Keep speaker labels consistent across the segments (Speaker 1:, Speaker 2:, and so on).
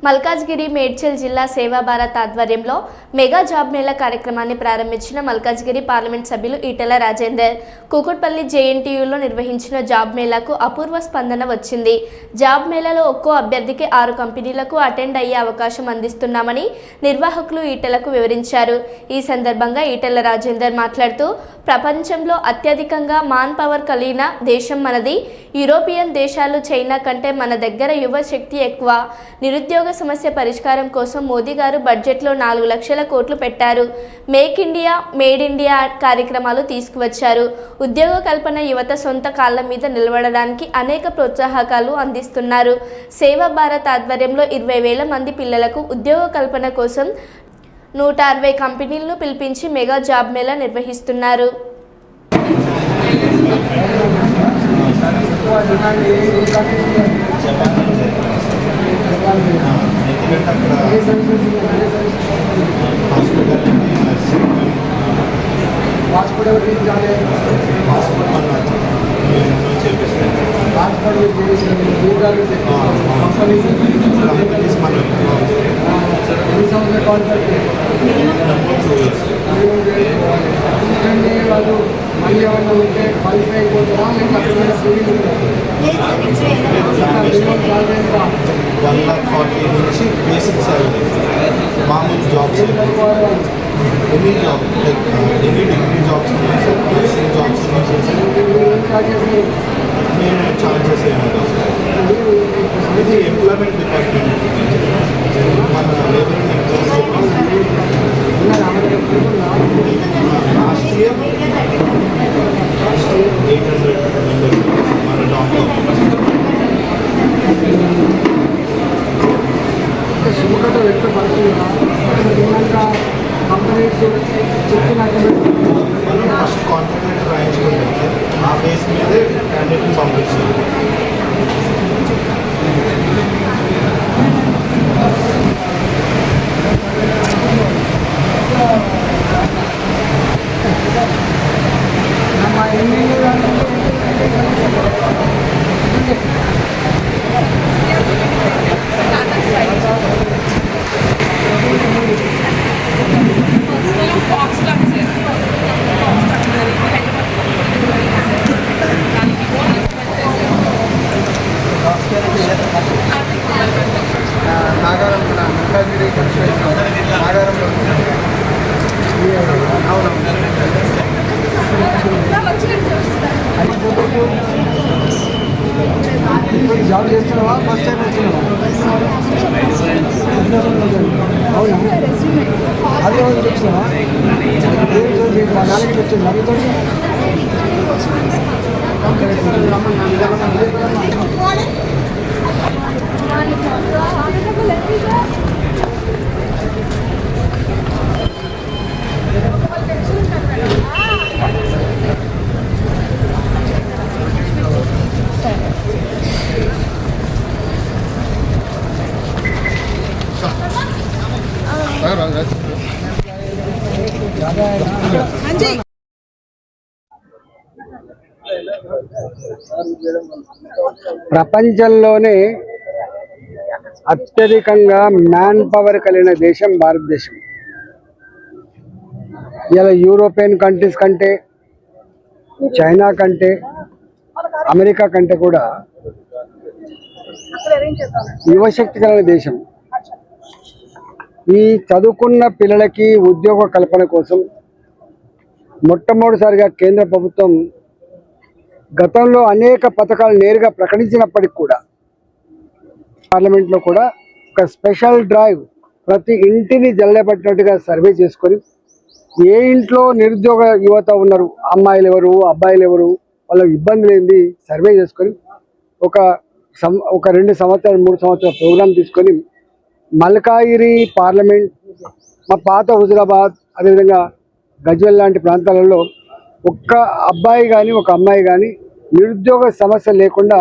Speaker 1: మల్కాజ్గిరి మేడ్చల్ జిల్లా సేవా భారత్ ఆధ్వర్యంలో మెగా జాబ్ మేళా కార్యక్రమాన్ని ప్రారంభించిన మల్కాజ్గిరి పార్లమెంట్ సభ్యులు ఈటెల రాజేందర్ కుకుట్పల్లి జేఎన్టీయూలో నిర్వహించిన జాబ్ మేళాకు అపూర్వ స్పందన వచ్చింది. జాబ్ మేళాలో ఒక్కో అభ్యర్థికి 6 కంపెనీలకు అటెండ్ అయ్యే అవకాశం అందిస్తున్నామని నిర్వాహకులు ఈటెలకు వివరించారు. ఈ సందర్భంగా ఈటెల రాజేందర్ మాట్లాడుతూ ప్రపంచంలో అత్యధికంగా మాన్ పవర్ కలిగిన దేశం మనది. యూరోపియన్ దేశాలు, చైనా కంటే మన దగ్గర యువ శక్తి ఎక్కువ. నిరుద్యోగ సమస్య పరిష్కారం కోసం మోదీ గారు బడ్జెట్లో 4 లక్షల కోట్లు పెట్టారు. మేక్ ఇండియా, మేడ్ ఇండియా కార్యక్రమాలు తీసుకువచ్చారు. ఉద్యోగ కల్పన, యువత సొంత కాళ్ల మీద నిలబడడానికి అనేక ప్రోత్సాహకాలు అందిస్తున్నారు. సేవా భారత్ ఆధ్వర్యంలో 20,000 మంది పిల్లలకు ఉద్యోగ కల్పన కోసం 160 కంపెనీలను పిలిపించి మెగా జాబ్ మేళా నిర్వహిస్తున్నారు.
Speaker 2: వాళ్ళు మళ్ళీ ఏమన్నా ఉంటే క్వాలిఫై అయిపోతారా? మీకు
Speaker 3: 140 నుంచి బేసిక్ సాలరీ, మామూలు jobs, any job like any degree jobs ఉన్నాయి సార్, నర్సింగ్ జాబ్స్ ఉన్నాయి సార్. నేను ఛార్జెస్ ఏమన్నా సార్, ఇది ఎంప్లాయ్మెంట్ డిపార్ట్మెంట్ మన లేబర్ లాస్ట్ ఇయర్ 800 మెంబర్స్ మన
Speaker 2: సుముఖత వ్యక్తపడుతుందా? కంపెనీస్ చెప్పినట్టు
Speaker 3: మనం ఫస్ట్ కాన్ఫిడెంట్ రాయించుకుంటాం సార్, ఆ బేస్ మీదే క్యాండిడేట్ని పంపిస్తాం.
Speaker 2: నాగారం మల్కాజ్గిరి నాగారంలో జాబ్ చేస్తున్నావా? ఫస్ట్ టైం వచ్చినావా? అవునా? అదే రోజు వచ్చినావా? మా నాన్నకి వచ్చింది అవితో ప్రపంచంలోనే అత్యధికంగా మ్యాన్ పవర్ కలిగిన దేశం భారతదేశం. ఇలా యూరోపియన్ కంట్రీస్ కంటే, చైనా కంటే, అమెరికా కంటే కూడా యువశక్తి కలిగిన దేశం. ఈ చదువుకున్న పిల్లలకి ఉద్యోగ కల్పన కోసం మొట్టమొదటిసారిగా కేంద్ర ప్రభుత్వం గతంలో అనేక పథకాలు నేరుగా ప్రకటించినప్పటికీ కూడా పార్లమెంట్లో కూడా ఒక స్పెషల్ డ్రైవ్ ప్రతి ఇంటిని జల్లెబట్టినట్టుగా సర్వే చేసుకొని ఏ ఇంట్లో నిరుద్యోగ యువత ఉన్నారు, అమ్మాయిలు ఎవరు, అబ్బాయిలు ఎవరు, వాళ్ళకి ఇబ్బందులు ఏంది సర్వే చేసుకొని ఒక 2 సంవత్సరాలు 3 సంవత్సరాల ప్రోగ్రాం తీసుకొని మల్కాజ్గిరి పార్లమెంట్, మా పాత హుజురాబాద్, అదేవిధంగా గజ్వెల్ లాంటి ప్రాంతాలలో ఒక్క అబ్బాయి కానీ ఒక అమ్మాయి కానీ నిరుద్యోగ సమస్య లేకుండా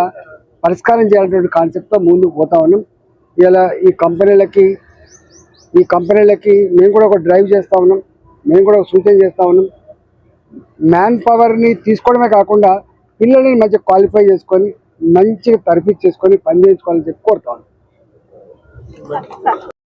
Speaker 2: పరిష్కారం చేయాలనేటువంటి కాన్సెప్ట్తో ముందుకు పోతా ఉన్నాం. ఇలా ఈ కంపెనీలకి మేము కూడా ఒక డ్రైవ్ చేస్తూ ఉన్నాం, మేము కూడా ఒక సూచన చేస్తూ ఉన్నాం. మ్యాన్ పవర్ని తీసుకోవడమే కాకుండా పిల్లల్ని మంచిగా క్వాలిఫై చేసుకొని మంచిగా తర్ఫీదు చేసుకొని పని చేయించుకోవాలని చెప్పి కోరుతా ఉన్నాం.
Speaker 3: బట్